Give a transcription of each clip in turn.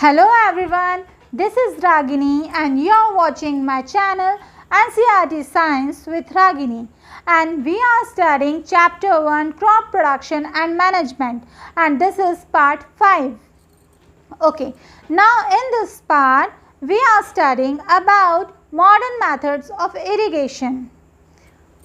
Hello everyone, this is Ragini and you are watching my channel NCERT Science with Ragini, and we are studying chapter 1 crop production and management, and this is part 5. Okay, now in this part we are studying about modern methods of irrigation.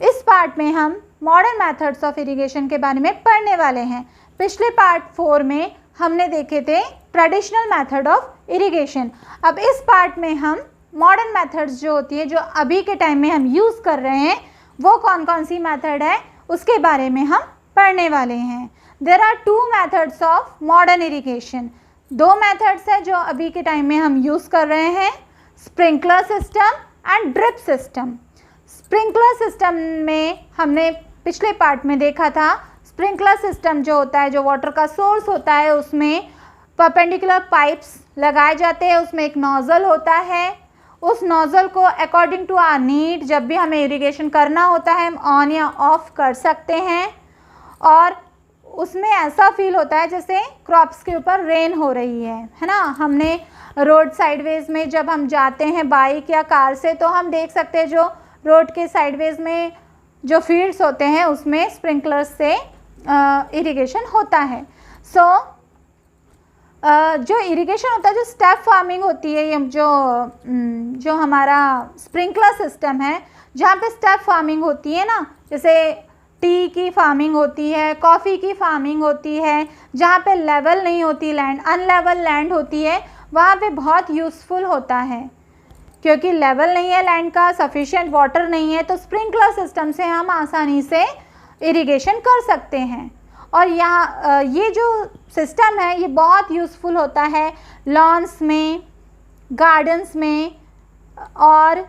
इस part में हम modern methods of irrigation के बारे में पढ़ने वाले हैं. पिछले पार्ट 4 में हमने देखे थे ट्रेडिशनल मेथड ऑफ इरिगेशन. अब इस पार्ट में हम मॉडर्न मेथड्स जो होती है, जो अभी के टाइम में हम यूज़ कर रहे हैं, वो कौन कौन सी मेथड है उसके बारे में हम पढ़ने वाले हैं. There are 2 methods of modern irrigation. 2 methods है जो अभी के टाइम में हम यूज़ कर रहे हैं, sprinkler system and drip system. Sprinkler system में हमने पिछले पार्ट में देखा था, स्प्रिंकलर सिस्टम जो होता है, जो वाटर का सोर्स होता है, उसमें परपेंडिकुलर पाइप्स लगाए जाते हैं, उसमें एक नोज़ल होता है. उस नोज़ल को अकॉर्डिंग टू आवर नीड जब भी हमें इरिगेशन करना होता है हम ऑन या ऑफ कर सकते हैं, और उसमें ऐसा फील होता है जैसे क्रॉप्स के ऊपर रेन हो रही है ना. हमने रोड साइडवेज में जब हम जाते हैं बाइक या कार से, तो हम देख सकते हैं जो रोड के साइडवेज में जो फील्ड्स होते हैं उसमें स्प्रिंकलर्स से इरिगेशन होता है. जो इरिगेशन होता है, जो स्टेप फार्मिंग होती है, ये जो हमारा स्प्रिंकलर सिस्टम है, जहाँ पे स्टेप फार्मिंग होती है ना, जैसे टी की फार्मिंग होती है, कॉफ़ी की फार्मिंग होती है, जहाँ पे लेवल नहीं होती लैंड, अनलेवल लैंड होती है, वहाँ पे बहुत यूज़फुल होता है. क्योंकि लेवल नहीं है लैंड का, सफिशिएंट वाटर नहीं है, तो स्प्रिंकलर सिस्टम से हम आसानी से इरिगेशन कर सकते हैं. और यहाँ ये जो सिस्टम है ये बहुत यूज़फुल होता है लॉन्स में, गार्डन्स में, और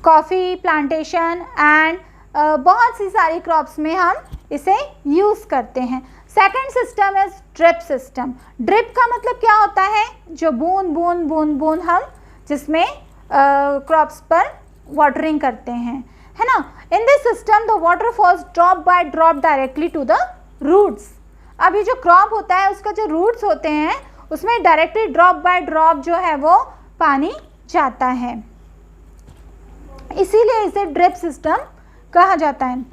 कॉफ़ी प्लांटेशन एंड बहुत सी सारी क्रॉप्स में हम इसे यूज़ करते हैं. Second system is drip system. Drip का मतलब क्या होता है, जो बूंद बूंद बूंद बूंद हम जिसमें क्रॉप्स पर वाटरिंग करते हैं, है ना. In this system the water falls drop by drop directly to the roots. अभी जो क्रॉप होता है उसका जो रूट्स होते हैं उसमें डायरेक्टली ड्रॉप बाय ड्रॉप जो है वो पानी जाता है, इसीलिए इसे ड्रिप सिस्टम कहा जाता है,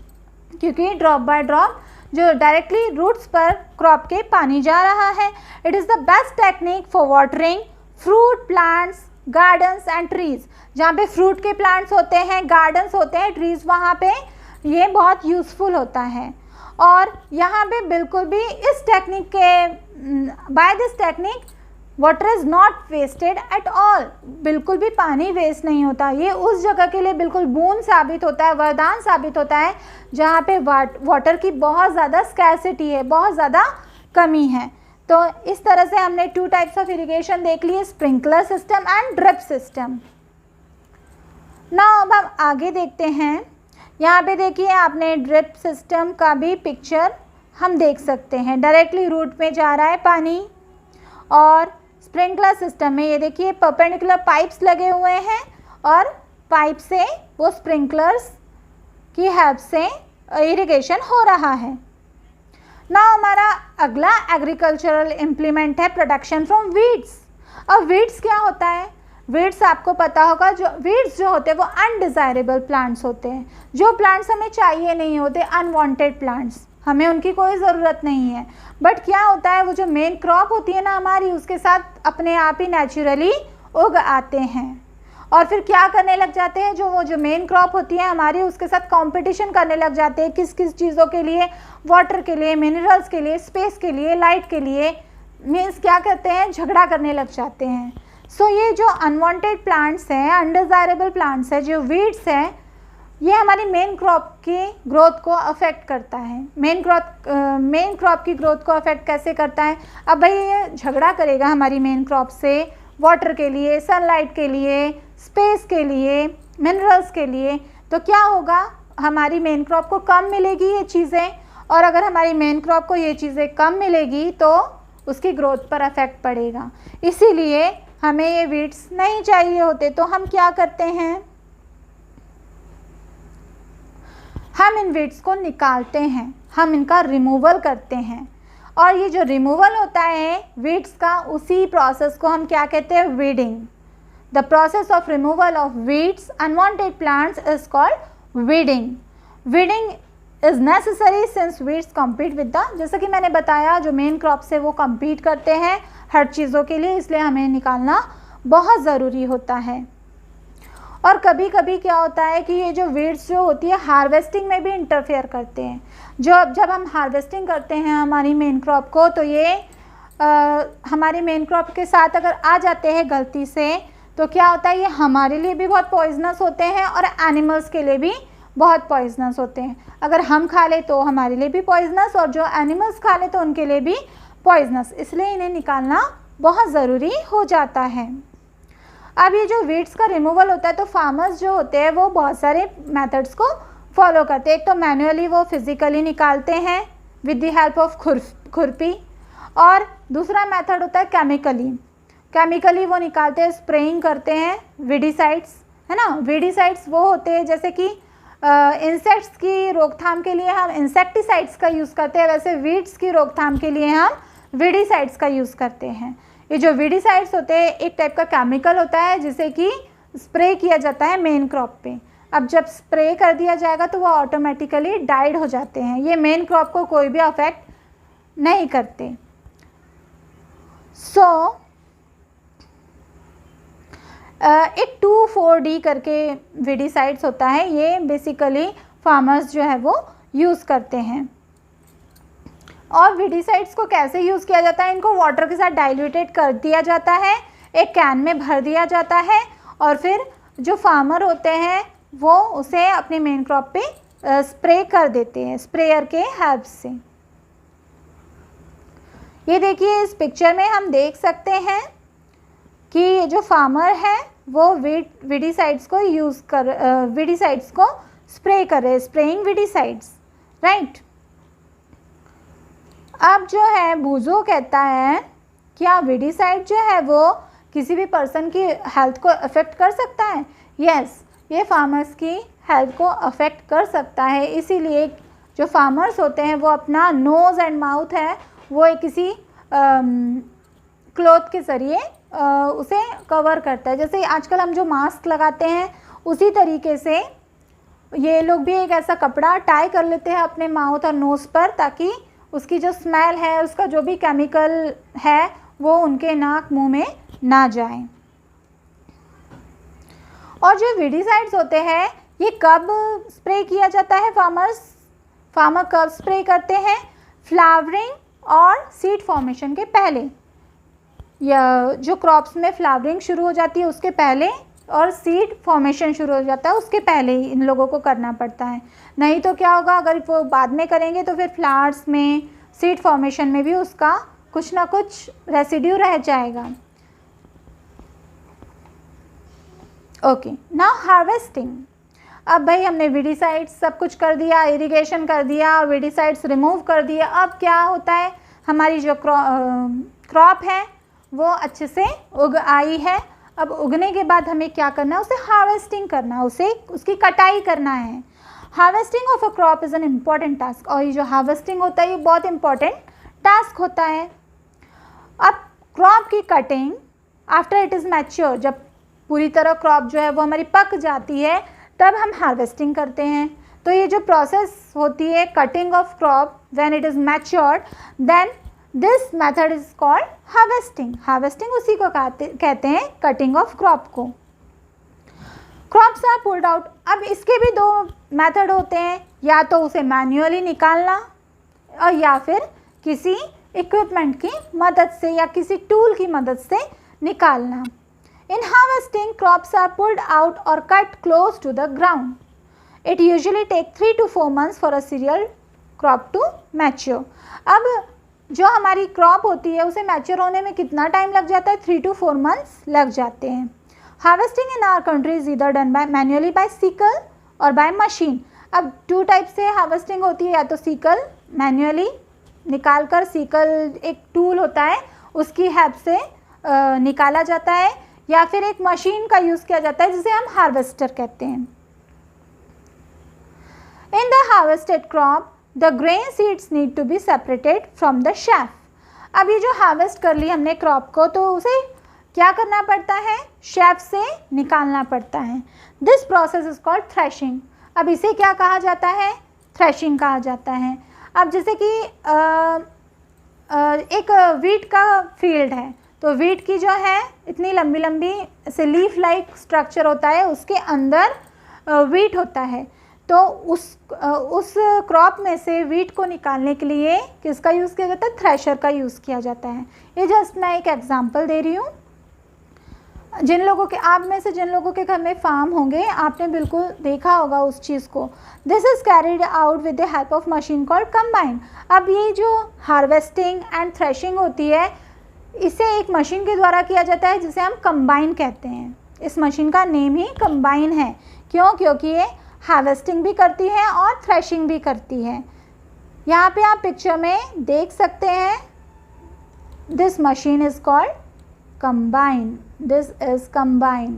क्योंकि ड्रॉप बाय ड्रॉप जो डायरेक्टली रूट्स पर क्रॉप के पानी जा रहा है. It is the best technique for watering fruit plants, gardens and trees. जहाँ पे फ्रूट के प्लांट्स होते हैं, गार्डन्स होते हैं, ट्रीज़, वहाँ पे ये बहुत यूज़फुल होता है. और यहाँ पे बिल्कुल भी इस टेक्निक के by this technique water is not wasted at all. बिल्कुल भी पानी वेस्ट नहीं होता. ये उस जगह के लिए बिल्कुल बूंद साबित होता है, वरदान साबित होता है, जहाँ पे वाटर की बहुत ज़्यादा स्कैर्सिटी है, बहुत ज़्यादा कमी है. तो इस तरह से हमने 2 टाइप्स ऑफ इरिगेशन देख लिए, sprinkler system and drip system. Now अब हम आगे देखते हैं. यहाँ पे देखिए आपने ड्रिप सिस्टम का भी पिक्चर हम देख सकते हैं. डायरेक्टली रूट में जा रहा है पानी, और स्प्रिंकलर सिस्टम में ये देखिए परपेंडिकुलर पाइप्स लगे हुए हैं, और पाइप से वो स्प्रिंकलर्स की हेल्प से इरिगेशन हो रहा है. ना हमारा अगला एग्रीकल्चरल इम्प्लीमेंट है प्रोटेक्शन फ्रॉम वीड्स. अब वीड्स क्या होता है? वीड्स आपको पता होगा, जो वीड्स जो होते हैं वो अनडिज़ायरेबल प्लांट्स होते हैं, जो प्लांट्स हमें चाहिए नहीं होते, अनवांटेड प्लांट्स, हमें उनकी कोई ज़रूरत नहीं है. बट क्या होता है, वो जो मेन क्रॉप होती है ना हमारी, उसके साथ अपने आप ही नेचुरली उग आते हैं, और फिर क्या करने लग जाते हैं, वो जो मेन क्रॉप होती है हमारी, उसके साथ कंपटीशन करने लग जाते हैं. किस किस चीज़ों के लिए? वाटर के लिए, मिनरल्स के लिए, स्पेस के लिए, लाइट के लिए. मीन्स क्या करते हैं, झगड़ा करने लग जाते हैं. सो ये जो अनवांटेड प्लांट्स हैं, अनडिज़ायरेबल प्लांट्स हैं, जो वीड्स हैं, ये हमारी मेन क्रॉप की ग्रोथ को अफेक्ट करता है. मेन क्रॉप की ग्रोथ को अफेक्ट कैसे करता है? अब भाई ये झगड़ा करेगा हमारी मेन क्रॉप से वाटर के लिए, सनलाइट के लिए, स्पेस के लिए, मिनरल्स के लिए. तो क्या होगा, हमारी मेन क्रॉप को कम मिलेगी ये चीज़ें, और अगर हमारी मेन क्रॉप को ये चीज़ें कम मिलेगी तो उसकी ग्रोथ पर अफेक्ट पड़ेगा. इसीलिए हमें ये वीड्स नहीं चाहिए होते. तो हम क्या करते हैं, हम इन वीड्स को निकालते हैं, हम इनका रिमूवल करते हैं. और ये जो रिमूवल होता है वीड्स का, उसी प्रोसेस को हम क्या कहते हैं, weeding. The process of removal of weeds unwanted plants is called weeding. Weeding is necessary since weeds compete with the, जैसा कि मैंने बताया जो मेन क्रॉप से वो कम्पीट करते हैं हर चीज़ों के लिए, इसलिए हमें निकालना बहुत ज़रूरी होता है। और कभी कभी क्या होता है कि ये जो वीड्स जो होती है हार्वेस्टिंग में भी इंटरफेयर करते हैं। जब हम हार्वेस्टिंग करते हैं हमारी मेन क्रॉप को, तो ये हमारी मेन क्रॉप के साथ अगर आ जाते हैं गलती से, तो क्या होता है, ये हमारे लिए भी बहुत पॉइजनस होते हैं और एनिमल्स के लिए भी बहुत पॉइजनस होते हैं। अगर हम खा ले तो हमारे लिए भी पॉइजनस, और जो एनिमल्स खा ले तो उनके लिए भी पॉइजनस, इसलिए इन्हें निकालना बहुत ज़रूरी हो जाता है। अब ये जो वीड्स का रिमूवल होता है, तो फार्मर्स जो होते हैं वो बहुत सारे मेथड्स को फॉलो करते हैं। एक तो मैन्युअली वो फिज़िकली निकालते हैं विद द हेल्प ऑफ खुरपी, और दूसरा मेथड होता है केमिकली वो निकालते हैं, स्प्रेइंग करते हैं वीडिसाइड्स, है ना। वीडिसाइड्स वो होते हैं जैसे कि इंसेक्ट्स की रोकथाम के लिए हम इंसेक्टिसाइड्स का यूज़ करते हैं, वैसे वीड्स की रोकथाम के लिए हम वीडिसाइड्स का यूज़ करते हैं। ये जो वीडिसाइड्स होते हैं एक टाइप का केमिकल होता है जिसे कि स्प्रे किया जाता है मेन क्रॉप पे। अब जब स्प्रे कर दिया जाएगा तो वो ऑटोमेटिकली डाइड हो जाते हैं, ये मेन क्रॉप को कोई भी अफेक्ट नहीं करते। सो एक 2,4-D करके वीडिसाइड्स होता है, ये बेसिकली फार्मर्स जो है वो यूज़ करते हैं। और वीडिसाइड्स को कैसे यूज़ किया जाता है, इनको वाटर के साथ डाइल्यूटेड कर दिया जाता है, एक कैन में भर दिया जाता है, और फिर जो फार्मर होते हैं वो उसे अपने मेन क्रॉप पे स्प्रे कर देते हैं स्प्रेयर के हेल्प से। ये देखिए इस पिक्चर में हम देख सकते हैं कि ये जो फार्मर है वो वीडिसाइड्स को वीडिसाइड्स को स्प्रे कर रहे हैं, स्प्रेइंग वीडिसाइड्स, राइट। अब जो है बूजो कहता है क्या वीडिसाइड जो है वो किसी भी पर्सन की हेल्थ को अफेक्ट कर सकता है? यस, ये फार्मर्स की हेल्थ को अफेक्ट कर सकता है, इसीलिए जो फार्मर्स होते हैं वो अपना नोज़ एंड माउथ है वो एक किसी क्लॉथ के ज़रिए उसे कवर करता है। जैसे आजकल हम जो मास्क लगाते हैं उसी तरीके से ये लोग भी एक ऐसा कपड़ा टाई कर लेते हैं अपने माउथ और नोज़ पर, ताकि उसकी जो स्मेल है, उसका जो भी केमिकल है वो उनके नाक मुंह में ना जाए। और जो वीडिसाइड्स होते हैं ये कब स्प्रे किया जाता है, फार्मर कब स्प्रे करते हैं? फ्लावरिंग और सीड फॉर्मेशन के पहले, या जो क्रॉप्स में फ्लावरिंग शुरू हो जाती है उसके पहले, और सीड फॉर्मेशन शुरू हो जाता है उसके पहले ही इन लोगों को करना पड़ता है। नहीं तो क्या होगा, अगर वो बाद में करेंगे तो फिर फ्लावर्स में, सीड फॉर्मेशन में भी उसका कुछ ना कुछ रेसिड्यू रह जाएगा। Okay, now harvesting. अब भाई हमने वीडिसाइड्स सब कुछ कर दिया, इरिगेशन कर दिया, वीडिसाइड्स रिमूव कर दिया। अब क्या होता है, हमारी जो क्रॉप है वो अच्छे से उग आई है। अब उगने के बाद हमें क्या करना है, उसे हार्वेस्टिंग करना है, उसकी कटाई करना है। Harvesting of a crop is an important task, और ये जो हार्वेस्टिंग होता है ये बहुत इंपॉर्टेंट टास्क होता है। अब क्रॉप की cutting after it is mature, जब पूरी तरह क्रॉप जो है वो हमारी पक जाती है तब हम हार्वेस्टिंग करते हैं। तो ये जो प्रोसेस होती है cutting of crop when it is matured, then this method is called harvesting. Harvesting उसी को कहते हैं कटिंग ऑफ क्रॉप को। Crops are pulled out. अब इसके भी दो मेथड होते हैं, या तो उसे मैन्युअली निकालना और या फिर किसी इक्विपमेंट की मदद से या किसी टूल की मदद से निकालना। In harvesting, crops are pulled out or cut close to the ground. It usually takes 3 to 4 months for a cereal crop to mature. अब जो हमारी क्रॉप होती है उसे मैच्योर होने में कितना टाइम लग जाता है? 3 to 4 months लग जाते हैं। Harvesting in our country is either done by manually by sickle और by machine. अब 2 टाइप से हार्वेस्टिंग होती है, या तो सिकल मैन्युअली निकाल कर, सिकल एक टूल होता है उसकी हेल्प से निकाला जाता है, या फिर एक मशीन का यूज़ किया जाता है जिसे हम हार्वेस्टर कहते हैं। In the harvested crop the grain seeds need to be separated from the chaff. अब ये जो हार्वेस्ट कर ली हमने क्रॉप को, तो उसे क्या करना पड़ता है, शेफ से निकालना पड़ता है। This process is called threshing. अब इसे क्या कहा जाता है, थ्रेशिंग कहा जाता है। अब जैसे कि एक वीट का फील्ड है, तो वीट की जो है इतनी लंबी लंबी से लीफ लाइक स्ट्रक्चर होता है, उसके अंदर वीट होता है। तो उस क्रॉप में से वीट को निकालने के लिए किसका यूज़ किया जाता है, थ्रेशर का यूज़ किया जाता है। ये जस्ट मैं एक एग्जांपल दे रही हूँ। जिन लोगों के, आप में से जिन लोगों के घर में फार्म होंगे, आपने बिल्कुल देखा होगा उस चीज़ को। This is carried out with the help of machine called combine. अब ये जो हार्वेस्टिंग एंड थ्रेशिंग होती है, इसे एक मशीन के द्वारा किया जाता है जिसे हम कंबाइन कहते हैं। इस मशीन का नेम ही कंबाइन है। क्यों? क्योंकि ये हार्वेस्टिंग भी करती है और थ्रेशिंग भी करती है। यहाँ पे आप पिक्चर में देख सकते हैं, this machine is called combine. This is combine.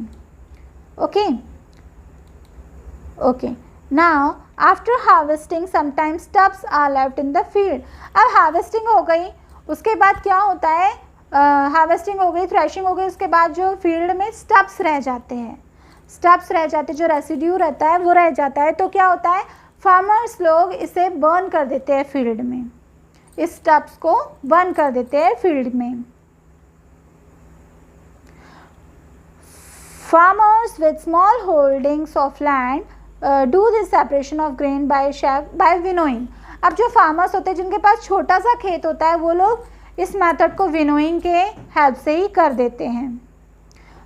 Okay. Now after harvesting sometimes stubs are left in the field. अब हार्वेस्टिंग हो गई, उसके बाद क्या होता है, हार्वेस्टिंग हो गई, थ्रेशिंग हो गई, उसके बाद जो फील्ड में स्टब्स रह जाते हैं, स्टब्स रह जाते, जो रेसिड्यू रहता है वो रह जाता है। तो क्या होता है, फार्मर्स लोग इसे बर्न कर देते हैं फील्ड में, इस स्टब्स को बर्न कर देते हैं फील्ड में। Farmers with small holdings of land do this separation of grain by winnowing. अब जो फार्मर्स होते हैं जिनके पास छोटा सा खेत होता है, वो लोग इस मेथड को विनोइंग के हेल्प से ही कर देते हैं।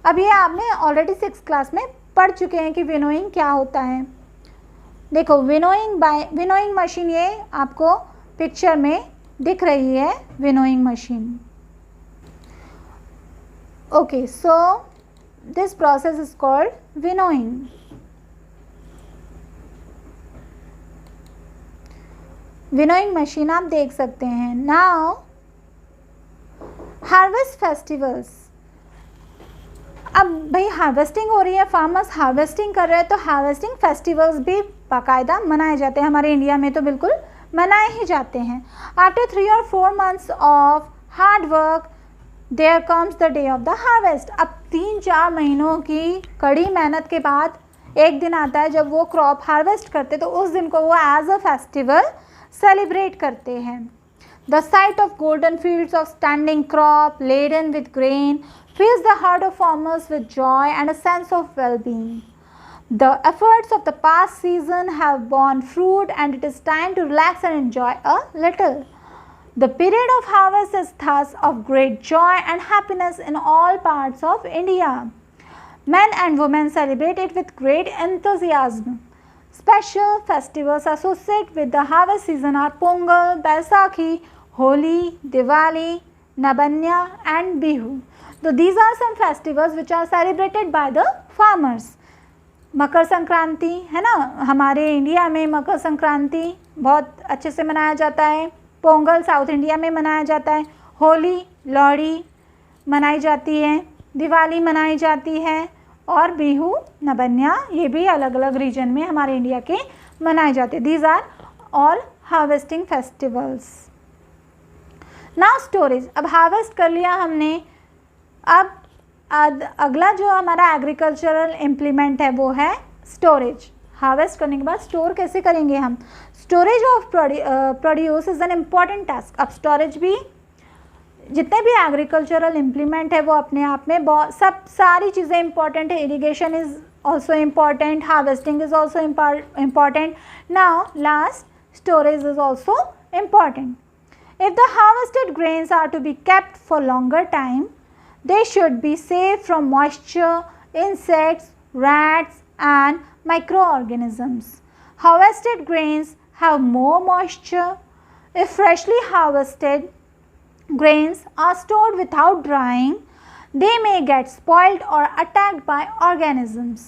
अब ये आपने ऑलरेडी 6th क्लास में पढ़ चुके हैं कि विनोइंग क्या होता है। देखो, विनोइंग मशीन, ये आपको पिक्चर में दिख रही है, winnowing machine. Okay, so this process is called winnowing. Winnowing machine आप देख सकते हैं। Now harvest festivals. अब भाई हार्वेस्टिंग हो रही है, फार्मर्स हार्वेस्टिंग कर रहे हैं, तो हार्वेस्टिंग फेस्टिवल्स भी बाकायदा मनाए जाते हैं। हमारे इंडिया में तो बिल्कुल मनाए ही जाते हैं। After 3 or 4 months of hard work there comes the day of the harvest. अब 3-4 महीनों की कड़ी मेहनत के बाद एक दिन आता है जब वो क्रॉप हार्वेस्ट करते, तो उस दिन को वो एज अ फेस्टिवल सेलिब्रेट करते हैं। The sight of golden fields of standing crop laden with grain fills the heart of farmers with joy and a sense of well-being. The efforts of the past season have borne fruit and it is time to relax and enjoy a little. The period of harvest is thus of great joy and happiness in all parts of India. Men and women celebrate it with great enthusiasm. Special festivals associated with the harvest season are Pongal, Baisakhi, Holi, Diwali, Nabanya and Bihu. So these are some festivals which are celebrated by the farmers. Makar Sankranti है ना, हमारे India में मकर संक्रांति बहुत अच्छे से मनाया जाता है। पोंगल साउथ इंडिया में मनाया जाता है। होली, लोहड़ी मनाई जाती है। दिवाली मनाई जाती है। और बिहू, नबन्या, ये भी अलग अलग रीजन में हमारे इंडिया के मनाए जाते हैं। These are all harvesting festivals. Now storage. अब हार्वेस्ट कर लिया हमने, अब अगला जो हमारा एग्रीकल्चरल इम्प्लीमेंट है वो है स्टोरेज। हार्वेस्ट करने के बाद स्टोर कैसे करेंगे हम। Storage of produce is an important task. अब स्टोरेज भी, जितने भी एग्रीकल्चरल इम्प्लीमेंट है वो अपने आप में सब सारी चीज़ें इम्पॉर्टेंट है। Irrigation is also important, harvesting is also important. Now last, storage is also important. If the harvested grains are to be kept for longer time, they should be safe from moisture, insects, rats and microorganisms. Harvested grains have more moisture. If freshly harvested grains are stored without drying, they may get spoiled or attacked by organisms,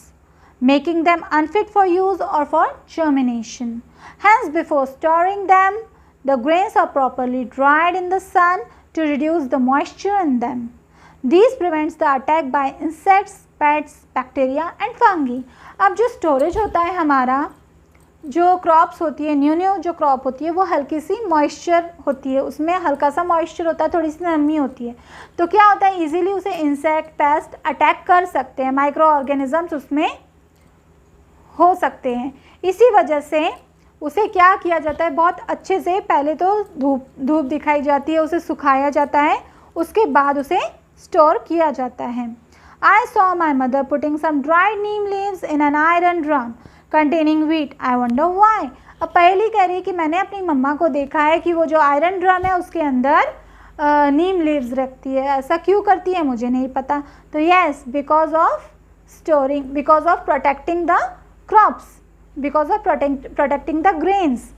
making them unfit for use or for germination. Hence, before storing them, the grains are properly dried in the sun to reduce the moisture in them. These prevents the attack by insects, pests, bacteria and fungi. अब जो storage होता है हमारा, जो crops होती है, new जो crop होती है वो हल्की सी मॉइस्चर होती है, उसमें हल्का सा मॉइस्चर होता है, थोड़ी सी नमी होती है, तो क्या होता है इजीली उसे इंसेक्ट पेस्ट अटैक कर सकते हैं, माइक्रो ऑर्गेनिजम्स उसमें हो सकते हैं। इसी वजह से उसे क्या किया जाता है, बहुत अच्छे से पहले तो धूप दिखाई जाती है, उसे सुखाया जाता है, उसके बाद उसे स्टोर किया जाता है। I saw my mother putting some dried neem leaves in an iron drum containing wheat. I wonder why. अब पहली कह रही है कि मैंने अपनी मम्मा को देखा है कि वो जो आयरन ड्रम है उसके अंदर नीम लीव्स रखती है। ऐसा क्यों करती है मुझे नहीं पता। तो yes, because of storing, because of protecting the crops, because of protecting the grains.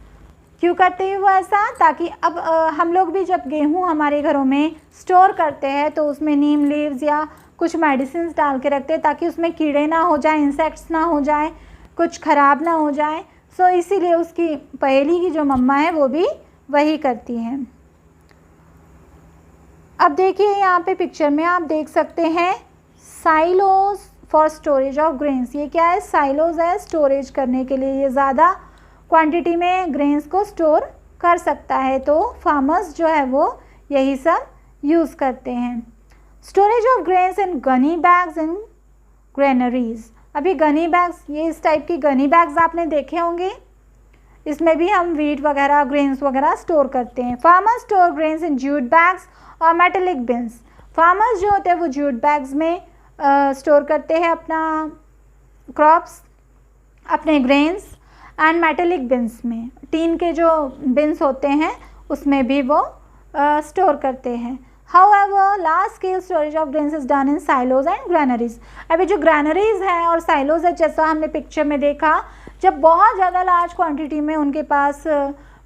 क्यों करते हैं वो ऐसा, ताकि अब हम लोग भी जब गेहूँ हमारे घरों में स्टोर करते हैं तो उसमें नीम लीव्स या कुछ मेडिसिन डाल के रखते हैं ताकि उसमें कीड़े ना हो जाए, इंसेक्ट्स ना हो जाए, कुछ ख़राब ना हो जाए। सो इसीलिए उसकी पहेली की जो मम्मा है वो भी वही करती हैं। अब देखिए यहाँ पे पिक्चर में आप देख सकते हैं silos for storage of grains. ये क्या है, साइलोज है स्टोरेज करने के लिए, ये ज़्यादा क्वांटिटी में ग्रेन्स को स्टोर कर सकता है, तो फार्मर्स जो है वो यही सब यूज़ करते हैं। Storage of grains in Ghani bags in granaries. अभी गनी बैग्स, ये इस टाइप की गनी बैग्स आपने देखे होंगे, इसमें भी हम वीट वगैरह ग्रेन्स वगैरह स्टोर करते हैं। Farmers store grains in jute bags और मेटेलिक बिन्स। फार्मर्स जो होते हैं वो जूट बैग्स में स्टोर करते हैं अपना क्रॉप्स, अपने ग्रेन्स, एंड मेटेलिक बिन्स में, टीन के जो बिन्स होते हैं उसमें भी वो स्टोर करते हैं। However, large scale storage of grains is done in silos and granaries. अभी जो ग्रैनरीज हैं और साइलोज है, जैसा हमने पिक्चर में देखा, जब बहुत ज़्यादा लार्ज क्वांटिटी में उनके पास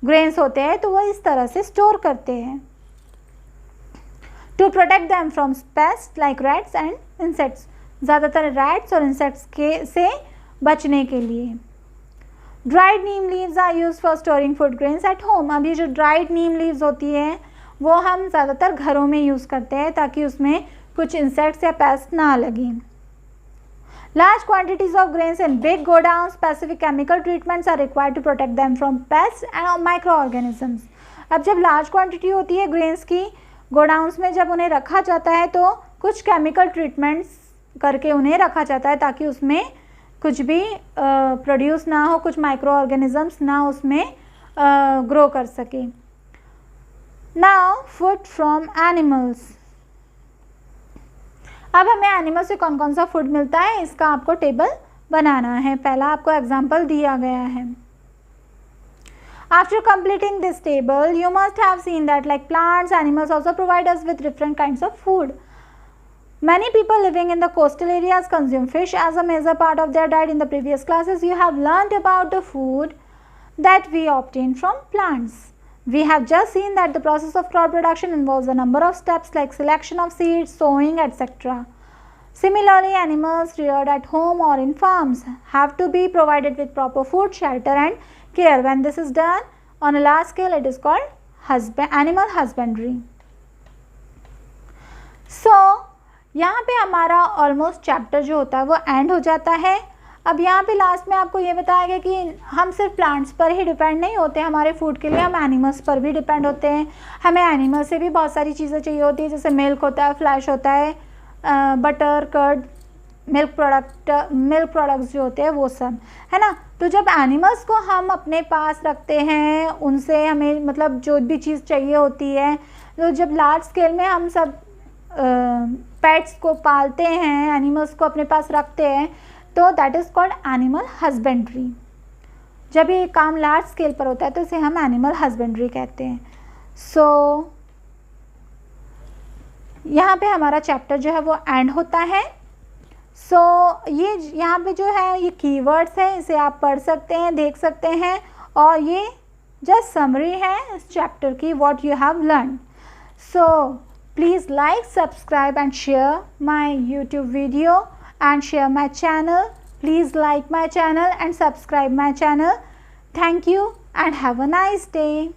ग्रेन्स होते हैं तो वो इस तरह से स्टोर करते हैं। To protect them from pest like rats and insects, ज़्यादातर रैट्स और इंसेक्ट्स के से बचने के लिए। Dried neem leaves are use for storing food grains at home. अब ये जो ड्राइड नीम लीव्स होती हैं वो हम ज़्यादातर घरों में यूज़ करते हैं ताकि उसमें कुछ इंसेक्ट्स या पेस्ट ना लगें। Large quantities of grains in big godown, specific chemical treatments are required to protect them from pest and micro organisms. अब जब लार्ज क्वांटिटी होती है ग्रेन्स की, गोडाउंस में जब उन्हें रखा जाता है तो कुछ केमिकल ट्रीटमेंट्स करके उन्हें रखा जाता है ताकि उसमें कुछ भी प्रोड्यूस ना हो, कुछ माइक्रो ऑर्गेनिजम्स ना उसमें ग्रो कर सके। Now food from animals. अब हमें एनिमल से कौन कौन सा फूड मिलता है इसका आपको टेबल बनाना है। पहला आपको एग्जांपल दिया गया है। After completing this table, you must have seen that like plants, animals also provide us with different kinds of food. Many people living in the coastal areas consume fish as a major part of their diet. In the previous classes, you have learnt about the food that we obtain from plants. We have just seen that the process of crop production involves a number of steps like selection of seeds, sowing, etc. Similarly, animals reared at home or in farms have to be provided with proper food, shelter and care. When this is done on a large scale, it is called animal husbandry. So, यहाँ पे हमारा almost chapter जो होता है वो and हो जाता है। अब यहाँ पे लास्ट में आपको ये बताया गया कि हम सिर्फ प्लांट्स पर ही डिपेंड नहीं होते हमारे फूड के लिए, हम एनिमल्स पर भी डिपेंड होते हैं। हमें एनिमल से भी बहुत सारी चीज़ें चाहिए होती है, जैसे मिल्क होता है, फ्लैश होता है, बटर, कर्ड, मिल्क प्रोडक्ट्स जो होते हैं वो सब, है ना। तो जब एनिमल्स को हम अपने पास रखते हैं, उनसे हमें मतलब जो भी चीज़ चाहिए होती है, तो जब लार्ज स्केल में हम सब पेट्स को पालते हैं, एनिमल्स को अपने पास रखते हैं, तो that is called animal husbandry. जब ये काम लार्ज स्केल पर होता है तो इसे हम एनिमल हस्बेंड्री कहते हैं। सो यहाँ पे हमारा चैप्टर जो है वो एंड होता है। सो ये यहाँ पे जो है ये कीवर्ड्स है, इसे आप पढ़ सकते हैं, देख सकते हैं, और ये जस्ट समरी है इस चैप्टर की, what you have learn. So please like, subscribe and share my YouTube video and share my channel. Please like my channel and subscribe my channel. Thank you and have a nice day.